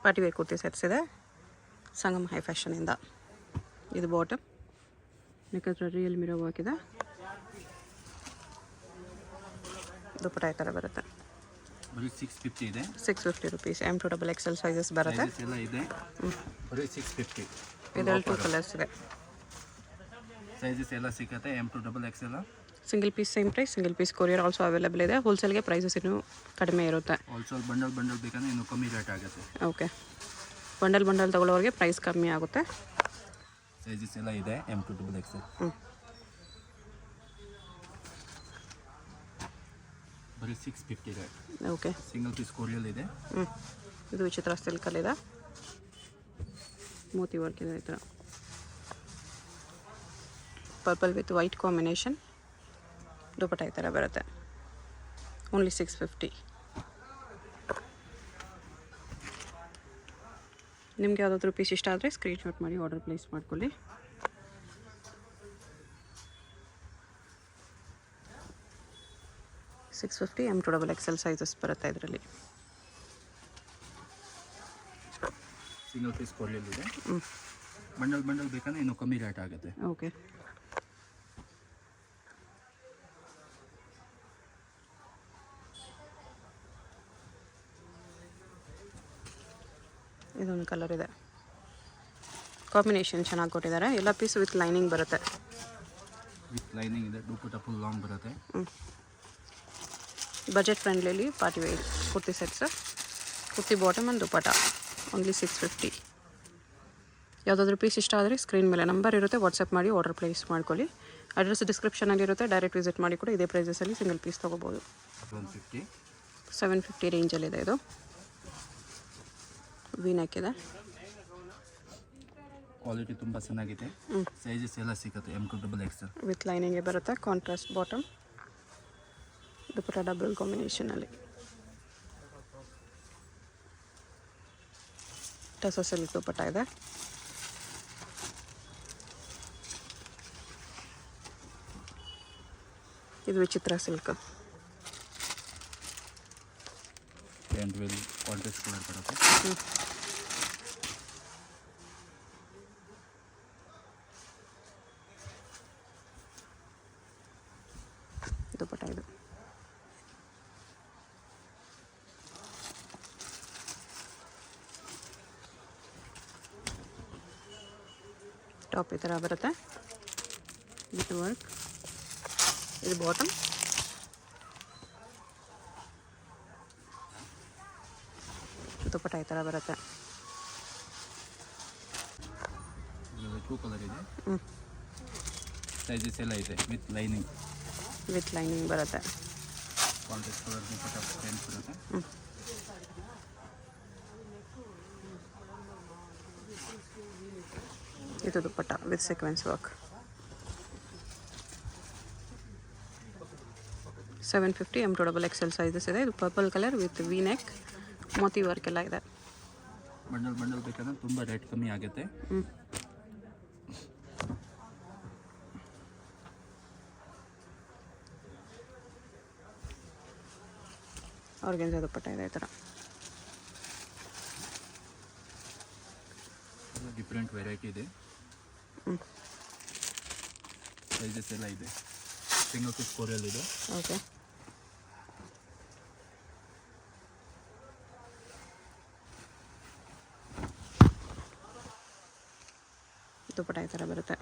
Party wear kurti sets ಇದೆ Sangam high ಫ್ಯಾಷನಿಂದ. ಇದು bottom, neck ಹತ್ರ ರಿಯಲ್ ಮಿರೋ ವರ್ಕ್ ಇದೆ. ದುಪ್ಪಟ್ಟ ಈ ಥರ ಬರುತ್ತೆ. 650 ಇದೆ. 650 rupees. M to double XL sizes ಬರುತ್ತೆ. ಎಲ್ಲ ಇದೆ. 650. ಇದರಲ್ಲಿ 2 ಕಲರ್ಸ್ ಇದೆ. ಸೈಜಸ್ ಎಲ್ಲ ಸಿಗುತ್ತೆ. M to double XL. Single piece same price. Single piece courier also available ಇದೆ. ಹೋಲ್ಸೇಲ್ಗೆ ಪ್ರೈಸಸ್ ಇನ್ನೂ ಕಡಿಮೆ ಇರುತ್ತೆ. ಹೋಲ್ಸೇಲ್ ಬಂಡಲ್ ಬೇಕಂದ್ರೆ ಇನ್ನೂ ಕಮ್ಮಿ ರೇಟ್ ಆಗುತ್ತೆ. ಓಕೆ, ಬಂಡಲ್ ತಗೊಳ್ಳೋರಿಗೆ ಪ್ರೈಸ್ ಕಮ್ಮಿ ಆಗುತ್ತೆ. ಸೈಜಸ್ ಎಲ್ಲ ಇದೆ. M to double XL. ಬರೀ 650 rate. Okay, single piece courier ಇದೆ. ಇದು ವಿಚಿತ್ರ ಸಿಲ್ಕಲ್ಲಿದೆ. ಮೋತಿ ವರ್ಕ್ ಇದೆ ಈ ಥರ. Purple with white combination. Dupatta ಈ ಥರ ಬರುತ್ತೆ. ಓನ್ಲಿ 650. ನಿಮ್ಗೆ ಯಾವುದಾದ್ರೂ ಪೀಸ್ ಇಷ್ಟ ಆದರೆ ಸ್ಕ್ರೀನ್ಶಾಟ್ ಮಾಡಿ ಆರ್ಡರ್ ಪ್ಲೇಸ್ ಮಾಡ್ಕೊಳ್ಳಿ. $650 M to double XL sizes ಬರುತ್ತೆ ಇದರಲ್ಲಿ. ಸಿಂಗಲ್ ಪೀಸ್ ಕೊರಿಯಲ್ ಇದೆ. ಬಂಡಲ್ ಬೇಕಂದ್ರೆ ಇನ್ನೂ ಕಮ್ಮಿ ರೇಟ್ ಆಗುತ್ತೆ. ಓಕೆ, ಇದೊಂದು ಕಲರ್ ಇದೆ. ಕಾಂಬಿನೇಷನ್ ಚೆನ್ನಾಗಿ ಕೊಟ್ಟಿದ್ದಾರೆ. ಎಲ್ಲ ಪೀಸ್ ವಿತ್ ಲೈನಿಂಗ್ ಬರುತ್ತೆ. ವಿತ್ ಲೈನಿಂಗ್ ಇದೆ. ದುಪ್ಪಟ್ಟ ಫುಲ್ ಲಾಂಗ್ ಬರುತ್ತೆ. Budget friendly party wear kurti sets. Kurti bottom and dupatta only 650. ಯಾವುದಾದ್ರೂ ಪೀಸ್ ಇಷ್ಟ ಆದರೆ ಸ್ಕ್ರೀನ್ ಮೇಲೆ ನಂಬರ್ ಇರುತ್ತೆ, ವಾಟ್ಸಪ್ ಮಾಡಿ ಆರ್ಡರ್ ಪ್ಲೇಸ್ ಮಾಡ್ಕೊಳ್ಳಿ. ಅಡ್ರೆಸ್ ಡಿಸ್ಕ್ರಿಪ್ಷನಲ್ಲಿ ಇರುತ್ತೆ. ಡೈರೆಕ್ಟ್ ವಿಸಿಟ್ ಮಾಡಿ ಕೂಡ ಇದೇ ಪ್ರೈಸಸಲ್ಲಿ ಸಿಂಗಲ್ ಪೀಸ್ ತೊಗೋಬೋದು. 750 ರೇಂಜಲ್ಲಿದೆ. ಇದು ವಿ ನೆಕ್ ಇದೆ. ಕ್ವಾಲಿಟಿ ತುಂಬ ಚೆನ್ನಾಗಿದೆ. ಸೈಜಸ್ ಎಲ್ಲ ಸಿಗುತ್ತೆ. M to double XL with ಲೈನಿಂಗೇ ಬರುತ್ತೆ. ಕಾಂಟ್ರಾಸ್ಟ್ ಬಾಟಮ್, ದುಪ್ಪಟ್ಟ ಡಬಲ್ ಕಾಂಬಿನೇಷನಲ್ಲಿ. ಟಸಸಲ್ಲಿ ದುಪ್ಪಟ್ಟ ಇದೆ. ಇದು ವಿಚಿತ್ರ ಸಿಲ್ಕ್. ಕಾಂಟ್ರಾಸ್ಟ್ ಕಲರ್ ಬರುತ್ತೆ. ದುಪ್ಪಟ್ಟ ಇದು. ಟಾಪ್ ಈ ಥರ ಬರುತ್ತೆ ವಿತ್ ವರ್ಕ್. ಇದು ಬಾಟಮ್. ದುಪ್ಪಟ್ಟ ಈ ಥರ ಬರುತ್ತೆ. 2 ಕಲರ್ ಇದೆ. ಸೈಜಸ್ ಎಲ್ಲ ಇದೆ. ವಿತ್ ಲೈನಿಂಗ್ ಬರುತ್ತೆ. ಕಾಂಟ್ರಾಸ್ಟ್ ಕಲರ್ ದುಪ್ಪಟ್ಟ ಪ್ರಿಂಟ್ ಬರುತ್ತೆ. ಇದು dupatta with sequence work. 750 M to double XL sizes ಇದೆ. ಇದು purple colour with V neck, ಮೋತಿ ವರ್ಕ್ ಎಲ್ಲ ಇದೆ. ಬಂಡಲ್ ಬೇಕಂದ್ರೆ ತುಂಬ ರೇಟ್ ಕಮ್ಮಿ ಆಗುತ್ತೆ. ಆರ್ಗೆನ್ಜಾ ದುಪ್ಪಟ್ಟ ಇದೆ ಈ ಥರ. ಡಿಫ್ರೆಂಟ್ ವೆರೈಟಿ ಇದೆ. ಸೈಜಸ್ ಎಲ್ಲ ಇದೆ. ಸಿಂಗಲ್ ಪೀಸ್ ಕೊರಿಯಲ್ ಇದೆ. ಓಕೆ, ದುಪ್ಪಟ್ಟ ಈ ಥರ ಬರುತ್ತೆ.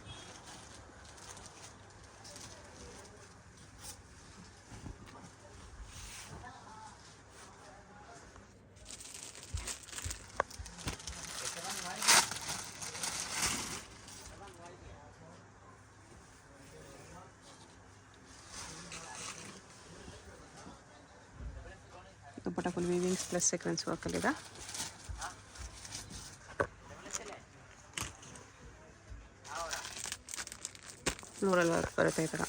Dupatta full weavings plus sequence ವರ್ಕಲ್ಲಿದೆ. ಫ್ಲೋರಲ್ ವರ್ಕ್ ಬರುತ್ತೆ ಈ ಥರ.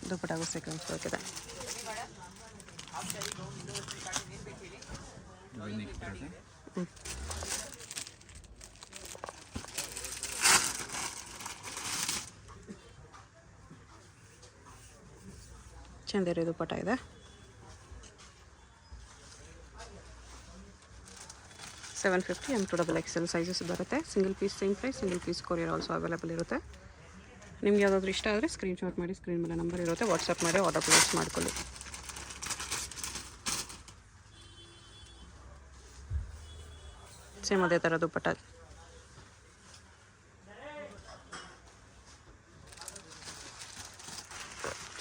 ದುಪ್ಪಟ್ಟಾಗೂ ಸೀಕ್ವೆನ್ಸ್ ವರ್ಕ್ ಇದೆ. ಚಂದೇರಿ ದುಪ್ಪಟ್ಟ ಇದೆ. $750 M2XL ಸೈಜಸ್ ಬರುತ್ತೆ. Single piece same price, single piece courier also available ಇರುತ್ತೆ. ನಿಮ್ಗೆ ಯಾವುದಾದ್ರೂ ಇಷ್ಟ ಆದರೆ ಸ್ಕ್ರೀನ್ಶಾಟ್ ಮಾಡಿ, ಸ್ಕ್ರೀನ್ ಮೇಲೆ ನಂಬರ್ ಇರುತ್ತೆ, ವಾಟ್ಸಪ್ ಮಾಡಿ ಆರ್ಡರ್ ಪ್ಲೇಸ್ ಮಾಡ್ಕೊಳ್ಳಿ. ಸೇಮ್ ಅದೇ ಥರ ದುಪ್ಪಟ್ಟ.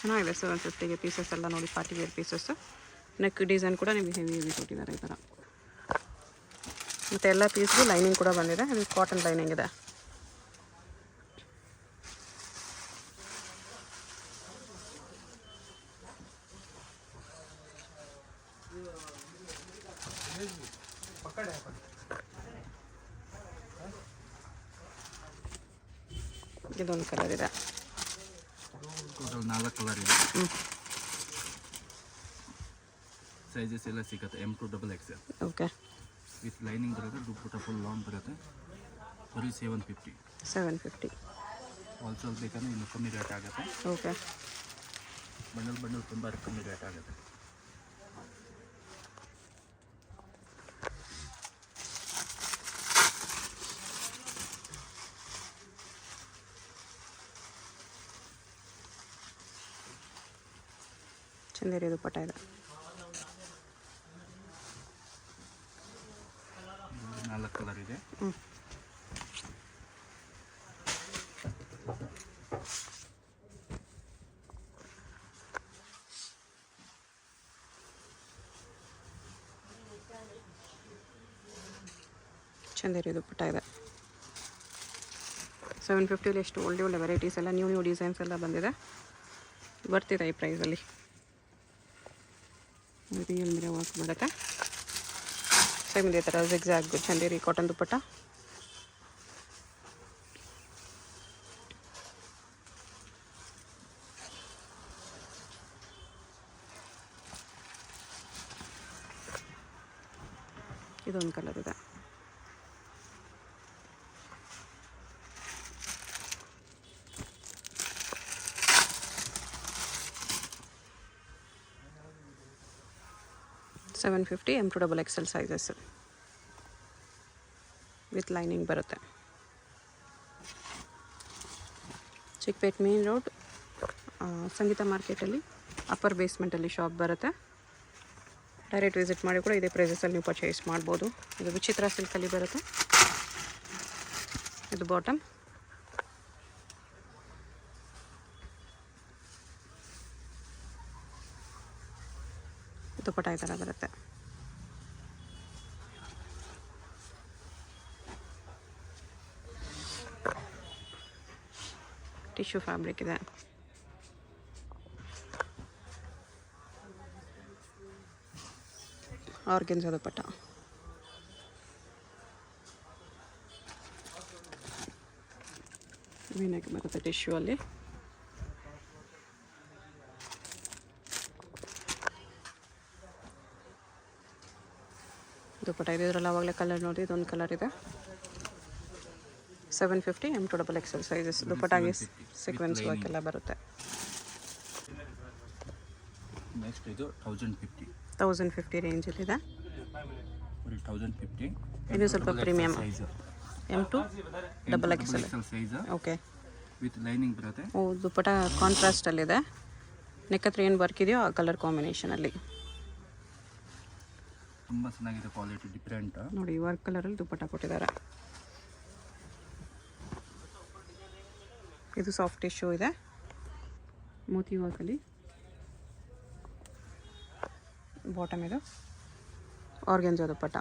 ಚೆನ್ನಾಗಿದೆ. 750ಗೆ ಪೀಸಸ್ ಎಲ್ಲ ನೋಡಿ, party wear pieces. Neck design ಕೂಡ ನಿಮಗೆ ಹೆವಿ ಕೊಟ್ಟಿದ್ದಾರೆ ಈ ಥರ. ಮತ್ತು ಎಲ್ಲ ಪೀಸ್ಗೂ ಲೈನಿಂಗ್ ಕೂಡ ಬಂದಿದೆ. ಇದು ಕಾಟನ್ ಲೈನಿಂಗ್ ಇದೆ. ಇದೊಂದು ಕಲರ್ ಇದೆ. ಟೋಟಲ್ 4 ಕಲರ್ ಇದೆ. ಸೈಜಸ್ ಎಲ್ಲ ಸಿಗುತ್ತೆ. M2XL. ಓಕೆ. ವಿತ್ ಲೈನಿಂಗ್ ಬರುತ್ತೆ. ದುಪ್ಪಟ್ಟ ಫುಲ್ ಲಾಂಗ್ ಬರುತ್ತೆ. ಬರೀ 750. ಹೋಲ್ಸೇಲ್ ಬೇಕಂದ್ರೆ ಇನ್ನು ಕಮ್ಮಿ ರೇಟ್ ಆಗುತ್ತೆ. ಓಕೆ. ಬಂಡಲ್ ತುಂಬ ಕಮ್ಮಿ ರೇಟ್ ಆಗುತ್ತೆ. ಚಂದೇರಿ ದುಪ್ಪಟ್ಟ ಇದೆ. 4 ಕಲರ್ ಇದೆ. ಚಂದೇರಿ ದುಪ್ಪಟ್ಟ ಇದೆ. 750 ಎಷ್ಟು ಒಳ್ಳೆ ವೆರೈಟೀಸ್ ಎಲ್ಲ, ನ್ಯೂ ಡಿಸೈನ್ಸ್ ಎಲ್ಲ ಬಂದಿದೆ. ಬರ್ತಿದೆ ಈ ಪ್ರೈಸಲ್ಲಿ. ರಿಯಲ್ ಮಿರರ್ ವರ್ಕ್ ಬರುತ್ತೆ. ಸೇಮ್ ಇದೇ ಥರ ಜಿಗ್ಜಾಗ್ ಚಂದೇರಿ ಕಾಟನ್ ದುಪ್ಪಟ್ಟ. ಇದೊಂದು ಕಲರ್ ಇದೆ. $750 M2XL ಸೈಜಸ್ ವಿತ್ ಲೈನಿಂಗ್ ಬರುತ್ತೆ. ಚಿಕ್ಕಪೇಟ್ ಮೇನ್ ರೋಡ್, ಸಂಗೀತ ಮಾರ್ಕೆಟಲ್ಲಿ ಅಪ್ಪರ್ ಬೇಸ್ಮೆಂಟಲ್ಲಿ ಶಾಪ್ ಬರುತ್ತೆ. ಡೈರೆಕ್ಟ್ ವಿಸಿಟ್ ಮಾಡಿ ಕೂಡ ಇದೇ ಪ್ರೈಸಸಲ್ಲಿ ನೀವು ಪರ್ಚೇಸ್ ಮಾಡ್ಬೋದು. ಇದು ವಿಚಿತ್ರ ಸಿಲ್ಕಲ್ಲಿ ಬರುತ್ತೆ. ಇದು ಬಾಟಮ್. ದುಪ್ಪಟ್ಟ ಈ ಥರ ಬರುತ್ತೆ. ಟಿಶ್ಯೂ ಫ್ಯಾಬ್ರಿಕ್ ಇದೆ. ಆರ್ಗೆನ್ಜಾ ದುಪ್ಪಟ್ಟ. ವೀನೆಕ್ ಬರುತ್ತೆ ಟಿಶ್ಯೂ ಅಲ್ಲಿ. ದುಪ್ಪಟ್ಟ ಇದೆ. ಇದರಲ್ಲಿ ಆವಾಗಲೇ ಕಲರ್ ನೋಡಿ, ಇದೊಂದು ಕಲರ್ ಇದೆ. 750 M2XL ಸೈಜಸ್. ದುಪ್ಪಟ್ಟಾಗಿ ಸೀಕ್ವೆನ್ಸ್ ವರ್ಕ್ ಎಲ್ಲ ಬರುತ್ತೆ. ನೆಕ್ಸ್ಟ್ ಇದು 1050 ರೇಂಜಲ್ಲಿದೆ. 1050. ಇದು ಸ್ವಲ್ಪ premium. M2XL size. Okay. With lining ಬರುತ್ತೆ. ಓ, ದುಪ್ಪಟ್ಟ ಕಾಂಟ್ರಾಸ್ಟಲ್ಲಿದೆ. ನೆಕ್ ಹತ್ರ ಏನು ವರ್ಕ್ ಇದೆಯೋ ಆ ಕಲರ್ ಕಾಂಬಿನೇಷನಲ್ಲಿ. ತುಂಬ ಚೆನ್ನಾಗಿದೆ, ಕ್ವಾಲಿಟಿ ಡಿಫ್ರೆಂಟ್ ನೋಡಿ. ವರ್ಕ್ ಕಲರಲ್ಲಿ ದುಪ್ಪಟ್ಟ ಕೊಟ್ಟಿದ್ದಾರೆ. ಇದು ಸಾಫ್ಟ್ ಟಿಶ್ಯೂ ಇದೆ, ಮೋತಿ ವರ್ಕಲ್ಲಿ. ಬಾಟಮ್ ಇದು ಆರ್ಗೆನ್ಜಾ ದುಪ್ಪಟ್ಟ.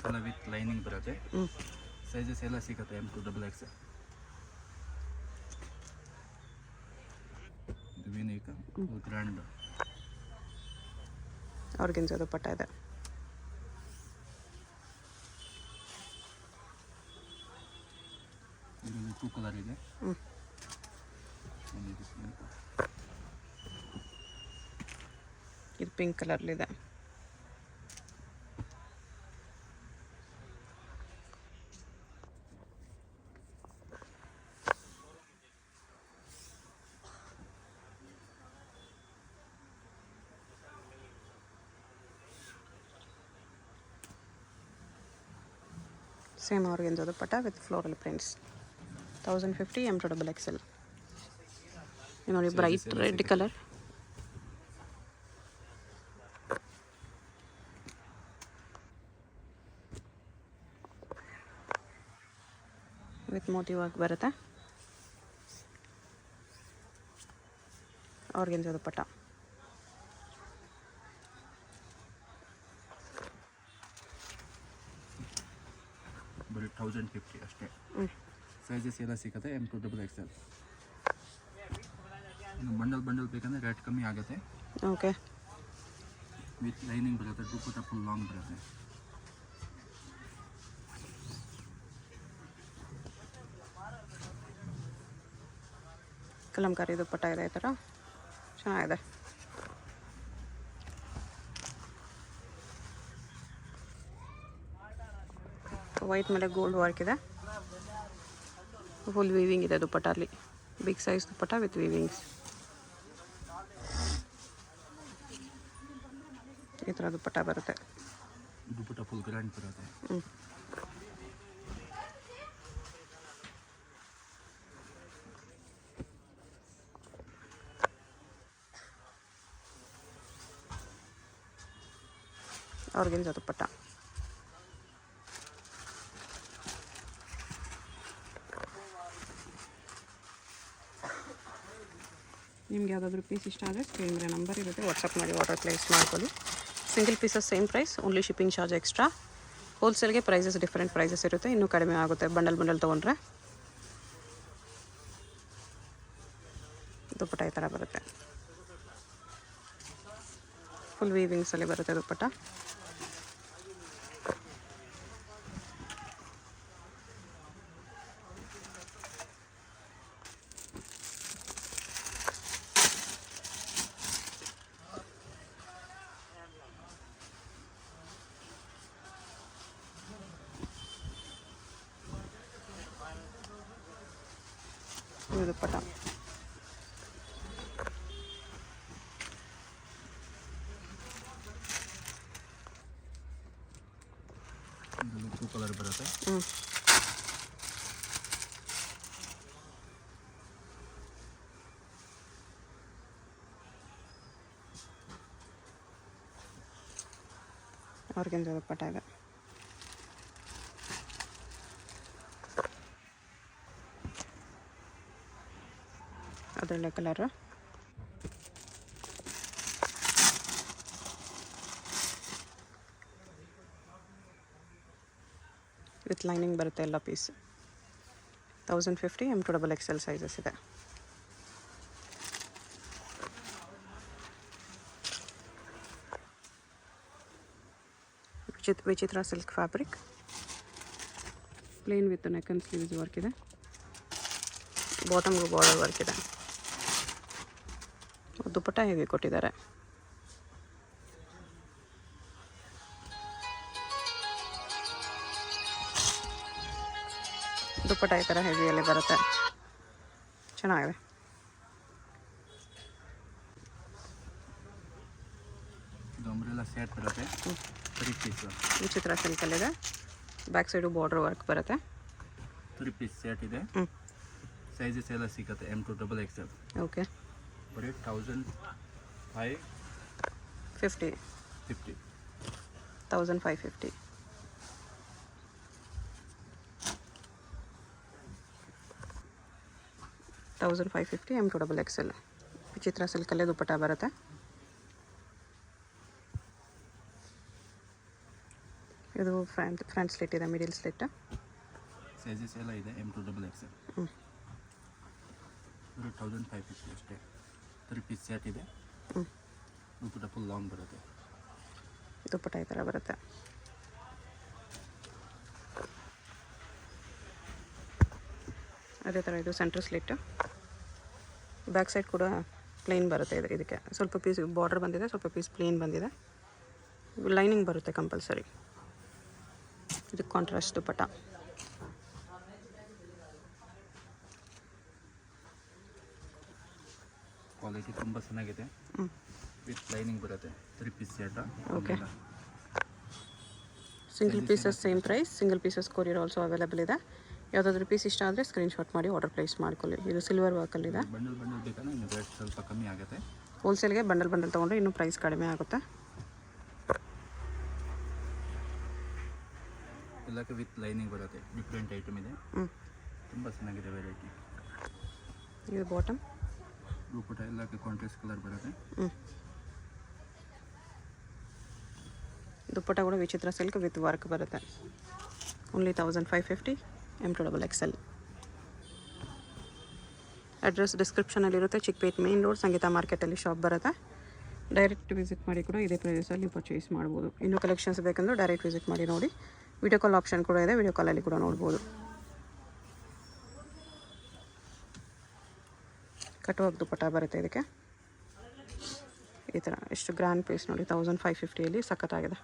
ಎಲ್ಲ ವಿತ್ ಲೈನಿಂಗ್ ಬರುತ್ತೆ. ಸೈಜಸ್ ಎಲ್ಲ ಸಿಗುತ್ತೆ. M2XL. ಇದು ವೀನೇಕ ಗ್ರ್ಯಾಂಡ್ ಆರ್ಗೆನ್ಜಾ ದುಪ್ಪಟ್ಟ ಇದೆ. ಇದರಲ್ಲಿ 2 ಕಲರ್ ಇದೆ. ಇದು ಪಿಂಕ್ ಕಲರ್ಲಿದೆ. Same organza dupatta with floral prints 1050 M2XL. ನೋಡಿ ಬ್ರೈಟ್ ರೆಡ್ ಕಲರ್. ವಿತ್ ಮೋತಿ ವರ್ಕ್ ಬರುತ್ತೆ. ಆರ್ಗೆನ್ಜಾ ದುಪ್ಪಟ್ಟ. ಬರೀ 1050 ಅಷ್ಟೇ. ಸೈಜಸ್ ಎಲ್ಲ ಸಿಗುತ್ತೆ M2XL. ಬಂಡಲ್ ಬೇಕಂದ್ರೆ ರೇಟ್ ಕಮ್ಮಿ ಆಗುತ್ತೆ. ಓಕೆ. ವಿತ್ ಲೈನಿಂಗ್ ಬರುತ್ತೆ, ದುಪ್ಪಟ್ಟ ಫುಲ್ ಲಾಂಗ್ ಬರುತ್ತೆ. ಕಲಂಕಾರಿ ದುಪ್ಪಟ್ಟ ಇದೆ ಈ ಥರ ಚೆನ್ನಾಗಿದೆ. ವೈಟ್ ಮೇಲೆ ಗೋಲ್ಡ್ ವರ್ಕ್ ಇದೆ. ಫುಲ್ ವೀವಿಂಗ್ ಇದೆ ದುಪ್ಪಟ್ಟಲ್ಲಿ. Big size dupatta with weavings. ಈ ಥರ ದುಪ್ಪಟ್ಟ ಬರುತ್ತೆ. ದುಪ್ಪಟ್ಟ ಫುಲ್ ಗ್ರ್ಯಾಂಡ್ ಬರುತ್ತೆ. ಆರ್ಗೆನ್ಜಾ ದುಪ್ಪಟ್ಟ. ನಿಮ್ಗೆ ಯಾವುದಾದ್ರೂ ಪೀಸ್ ಇಷ್ಟ ಆದರೆ ಸ್ಕ್ರೀನ್ ಮೇಲೆ ನಂಬರ್ ಇರುತ್ತೆ, ವಾಟ್ಸಪ್ ಮಾಡಿ ಆರ್ಡರ್ ಪ್ಲೇಸ್ ಮಾಡ್ಕೊಳ್ಳಿ. Single pieces same price, only shipping charge extra. ಹೋಲ್ಸೇಲ್ಗೆ ಪ್ರೈಸಸ್ ಡಿಫ್ರೆಂಟ್ ಪ್ರೈಸಸ್ ಇರುತ್ತೆ, ಇನ್ನೂ ಕಡಿಮೆ ಆಗುತ್ತೆ ಬಂಡಲ್ ತೊಗೊಂಡ್ರೆ. ದುಪ್ಪಟ್ಟ ಈ ಥರ ಬರುತ್ತೆ. ಫುಲ್ ವೀವಿಂಗ್ಸಲ್ಲಿ ಬರುತ್ತೆ ದುಪ್ಪಟ್ಟ. ಇದು ದುಪ್ಪಟ್ಟ. ಬ್ಲೂ ಕಲರ್ ಬರುತ್ತೆ. ಆರ್ಗೆನ್ಜಾ ದುಪ್ಪಟ್ಟ ಇದೆ. ಅದರಲ್ಲೇ ಕಲರು. ವಿತ್ ಲೈನಿಂಗ್ ಬರುತ್ತೆ ಎಲ್ಲ ಪೀಸ್. 1050 M2XL ಸೈಜಸ್ ಇದೆ. ವಿಚಿತ್ರ silk fabric. Plane with neck and sleeves work ಇದೆ. ಬಾಟಮ್ಗೂ ಬಾರ್ಡರ್ ವರ್ಕ್ ಇದೆ. ದುಪ್ಪಟ್ಟ ಹೇಗೆ ಕೊಟ್ಟಿದ್ದಾರೆ. ದುಪ್ಪಟ್ಟ ಈ ಥರ ಹೆವಿಯಲ್ಲಿ ಬರುತ್ತೆ, ಚೆನ್ನಾಗಿದೆ. ಅಂಬ್ರೆಲಾ ಸೆಟ್ ಬರುತ್ತೆ. ವಿಚಿತ್ರ ಸಿಲ್ಕಲ್ಲಿದೆ. ಬ್ಯಾಕ್ ಸೈಡು ಬಾರ್ಡರ್ ವರ್ಕ್ ಬರುತ್ತೆ. 3 ಪೀಸ್ ಸೆಟ್ ಇದೆ. ಸೈಜಸ್ ಎಲ್ಲ ಸಿಗುತ್ತೆ M2XL. ಓಕೆ. ಬರೀ 1550. 1550. M2XL. ವಿಚಿತ್ರ ಸಿಲ್ಕಲ್ಲೇ ದುಪ್ಪಟ್ಟ ಬರುತ್ತೆ. ಇದು ಫ್ರಂಟ್ ಸ್ಲಿಟ್ ಇದೆ, ಮಿಡಿಲ್ ಸ್ಲಿಟ್. ಸೈಜಸ್ ಎಲ್ಲ ಇದೆ M2XL. ಬರೀ 1550 ಅಷ್ಟೇ. 3 ಪೀಸ್ ಸೆಟ್ ಇದೆ. ದುಪ್ಪಟ್ಟ ಫುಲ್ ಲಾಂಗ್ ಬರುತ್ತೆ. ದುಪ್ಪಟ್ಟ ಈ ಥರ ಬರುತ್ತೆ. ಅದೇ ಥರ ಇದು ಸೆಂಟ್ರ್ ಸ್ಲಿಟ್. ಬ್ಯಾಕ್ ಸೈಡ್ ಕೂಡ ಪ್ಲೇನ್ ಬರುತ್ತೆ. ಇದಕ್ಕೆ ಸ್ವಲ್ಪ ಪೀಸ್ ಬಾರ್ಡರ್ ಬಂದಿದೆ, ಸ್ವಲ್ಪ ಪೀಸ್ ಪ್ಲೇನ್ ಬಂದಿದೆ. ಲೈನಿಂಗ್ ಬರುತ್ತೆ ಕಂಪಲ್ಸರಿ. ಇದು ಕಾಂಟ್ರಾಸ್ಟ್ ದುಪ್ಪಟ್ಟ. ಕ್ವಾಲಿಟಿ ತುಂಬ ಚೆನ್ನಾಗಿದೆ. ವಿತ್ ಲೈನಿಂಗ್ ಬರುತ್ತೆ. 3 piece set. Okay. Single pieces same price, single pieces courier also available ಇದೆ. ಯಾವುದಾದ್ರೂ ಪೀಸ್ ಇಷ್ಟ ಆದರೆ ಸ್ಕ್ರೀನ್ಶಾಟ್ ಮಾಡಿ ಆರ್ಡರ್ ಪ್ಲೇಸ್ ಮಾಡ್ಕೊಳ್ಳಿ. ಇದು ಸಿಲ್ವರ್ ವರ್ಕಲ್ಲಿದೆ. ಬಂಡಲ್ ಬೇಕಂದ್ರೆ ಇನ್ನು ರೇಟ್ ಸ್ವಲ್ಪ ಕಮ್ಮಿ ಆಗುತ್ತೆ. ಹೋಲ್ಸೇಲ್ಗೆ ಬಂಡಲ್ ತೊಗೊಂಡ್ರೆ ಇನ್ನೂ ಪ್ರೈಸ್ ಕಡಿಮೆ ಆಗುತ್ತೆ. ಎಲ್ಲಕ್ಕೆ ವಿತ್ ಲೈನಿಂಗ್ ಬರುತ್ತೆ. ಡಿಫ್ರೆಂಟ್ ಐಟಮ್ ಇದೆ, ತುಂಬ ಚೆನ್ನಾಗಿದೆ ವೆರೈಟಿ. ಇದು ಬಾಟಮ್ ದುಪ್ಪಟ್ಟ ಎಲ್ಲಕ್ಕೆ ಕಾಂಟ್ರಾಸ್ಟ್ ಕಲರ್ ಬರುತ್ತೆ. ದುಪ್ಪಟ್ಟ ಕೂಡ ವಿಚಿತ್ರ ಸಿಲ್ಕ್ ವಿತ್ ವರ್ಕ್ ಬರುತ್ತೆ. Only 1550 M2XL. ಅಡ್ರೆಸ್ ಡಿಸ್ಕ್ರಿಪ್ಷನಲ್ಲಿರುತ್ತೆ. ಚಿಕ್ಕಪೇಟ್ ಮೇನ್ ರೋಡ್ ಸಂಗೀತ ಮಾರ್ಕೆಟಲ್ಲಿ ಶಾಪ್ ಬರುತ್ತೆ. ಡೈರೆಕ್ಟ್ ವಿಸಿಟ್ ಮಾಡಿ ಕೂಡ ಇದೇ ಪ್ರೈಸಲ್ಲಿ ಪರ್ಚೇಸ್ ಮಾಡ್ಬೋದು. ಇನ್ನೂ ಕಲೆಕ್ಷನ್ಸ್ ಬೇಕಂದ್ರೆ ಡೈರೆಕ್ಟ್ ವಿಸಿಟ್ ಮಾಡಿ ನೋಡಿ. ವಿಡಿಯೋ ಕಾಲ್ ಆಪ್ಷನ್ ಕೂಡ ಇದೆ, ವಿಡಿಯೋ ಕಾಲಲ್ಲಿ ಕೂಡ ನೋಡ್ಬೋದು. ಕಟ್ಟುವಾಗ ದುಪ್ಪಟ್ಟ ಬರುತ್ತೆ ಇದಕ್ಕೆ. ಈ ಥರ ಎಷ್ಟು ಗ್ರ್ಯಾಂಡ್ ಪೀಸ್ ನೋಡಿ, 1550ಯಲ್ಲಿ ಸಖತ್ತಾಗಿದೆ.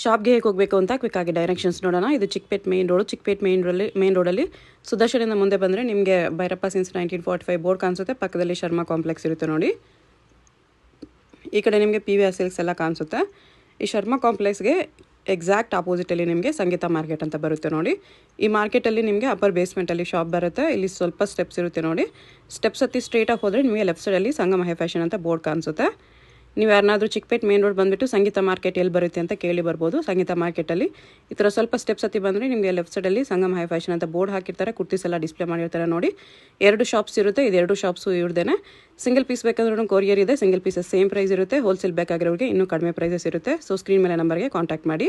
ಶಾಪ್ಗೆ ಹೇಗೆ ಹೋಗಬೇಕು ಅಂತ ಕ್ವಿಕ್ಕಾಗಿ ಡೈರೆಕ್ಷನ್ಸ್ ನೋಡೋಣ. ಇದು Chickpet main road. Chickpet main ರೋಡಲ್ಲಿ ಸುದರ್ಶನಿಂದ ಮುಂದೆ ಬಂದರೆ ನಿಮಗೆ ಭೈರಪ್ಪ ಸಿನ್ಸ್ 1945 ಬೋರ್ಡ್ ಕಾಣಿಸುತ್ತೆ. ಪಕ್ಕದಲ್ಲಿ ಶರ್ಮಾ ಕಾಂಪ್ಲೆಕ್ಸ್ ಇರುತ್ತೆ ನೋಡಿ. ಈ ಕಡೆ ನಿಮಗೆ PVR ಸಿಲ್ಕ್ಸ್ ಎಲ್ಲ ಕಾಣಿಸುತ್ತೆ. ಈ ಶರ್ಮಾ ಕಾಂಪ್ಲೆಕ್ಸ್ಗೆ ಎಕ್ಸಾಕ್ಟ್ ಆಪೋಸಿಟಲ್ಲಿ ನಿಮಗೆ ಸಂಗೀತ ಮಾರ್ಕೆಟ್ ಅಂತ ಬರುತ್ತೆ ನೋಡಿ. ಈ ಮಾರ್ಕೆಟಲ್ಲಿ ನಿಮಗೆ ಅಪ್ಪರ್ ಬೇಸ್ಮೆಂಟಲ್ಲಿ ಶಾಪ್ ಬರುತ್ತೆ. ಇಲ್ಲಿ ಸ್ವಲ್ಪ ಸ್ಟೆಪ್ಸ್ ಇರುತ್ತೆ ನೋಡಿ. ಸ್ಟೆಪ್ಸ್ ಹತ್ತಿ ಸ್ಟ್ರೇಟಾಗಿ ಹೋದರೆ ನಿಮಗೆ ಲೆಫ್ಟ್ ಸೈಡಲ್ಲಿ ಸಂಗಮ ಹೈ ಫ್ಯಾಷನ್ ಅಂತ ಬೋರ್ಡ್ ಕಾಣಿಸುತ್ತೆ. ನೀವು ಯಾರನ್ನಾದರೂ ಚಿಕ್ಕಪೇಟ್ ಮೇನ್ ರೋಡ್ ಬಂದುಬಿಟ್ಟು ಸಂಗೀತ ಮಾರ್ಕೆಟ್ ಎಲ್ಲಿ ಬರುತ್ತೆ ಅಂತ ಕೇಳಿ ಬರ್ಬೋದು. ಸಂಗೀತ ಮಾರ್ಕೆಟಲ್ಲಿ ಈ ಥರ ಸ್ವಲ್ಪ ಸ್ಟೆಪ್ಸ್ ಹತ್ತಿ ಬಂದರೆ ನಿಮಗೆ ಲೆಫ್ಟ್ ಸೈಡಲ್ಲಿ ಸಂಗಮ ಹೈ ಫ್ಯಾಷನ್ ಅಂತ ಬೋರ್ಡ್ ಹಾಕಿರ್ತಾರೆ. ಕುರ್ತೀಸ್ ಎಲ್ಲ ಡಿಸ್ಪ್ಲೇ ಮಾಡಿರ್ತಾರೆ ನೋಡಿ. 2 ಶಾಪ್ಸ್ ಇರುತ್ತೆ. ಇದು 2 ಶಾಪ್ಸು ಇವ್ರದ್ದೇನೆ. ಸಿಂಗಲ್ ಪೀಸ್ ಬೇಕಾದ್ರೂ ಕೊರಿಯರ್ ಇದೆ. ಸಿಂಗಲ್ ಪೀಸಸ್ ಸೇಮ್ ಪ್ರೈಸ್ ಇರುತ್ತೆ. ಹೋಲ್ಸೇಲ್ ಬೇಕಾಗಿರೋರಿಗೆ ಇನ್ನೂ ಕಡಿಮೆ ಪ್ರೈಸಸ್ ಇರುತ್ತೆ. ಸೊ ಸ್ಕ್ರೀನ್ ಮೇಲೆ ನಂಬರ್ಗೆ ಕಾಂಟ್ಯಾಕ್ಟ್ ಮಾಡಿ.